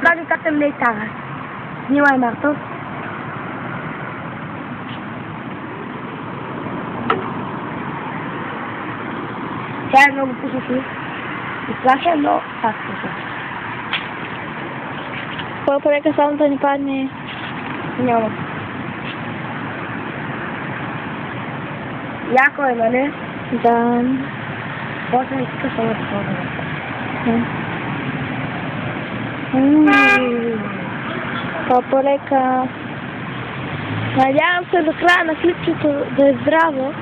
покажа как съм летара. Снимай, Марто. Тя е много посуши. Изплаша, но пак слуша. По-полека само да ни падне. Няма. Яко е, нали? Да. После не си само да По-полека. Надявам се до края на клипчето да е здраво.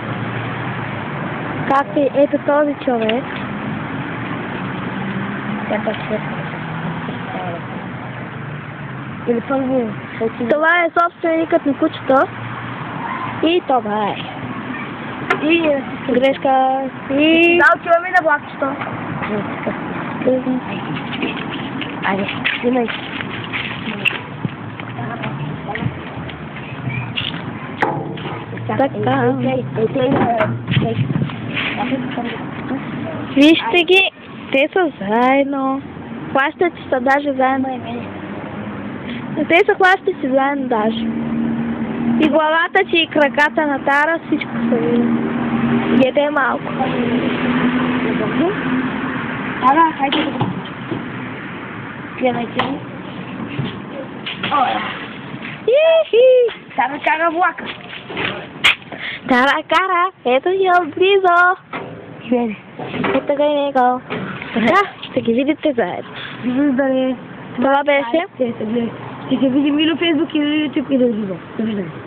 Както и ето този човек. Или първо. Това е собственикът на кучето. И това е. И Грешка. И... да, отиваме на влакчето. Айде, снимай. Така. Вижте ги, те са заедно. Хващат се даже заедно. Те са хващат се заедно даже. И главата си и краката на Тара, всичко са видно. Дете е малко. Ара, хайде да го. Гледайте. Ихи! Тара кара влака. Тара кара, ето ги отблизо. Гледай. Ето го и него. Така, ще ги видите заедно. Виждане. Това беше. Ще се видим и на Фейсбук и на YouTube и на Живо. Довиждане.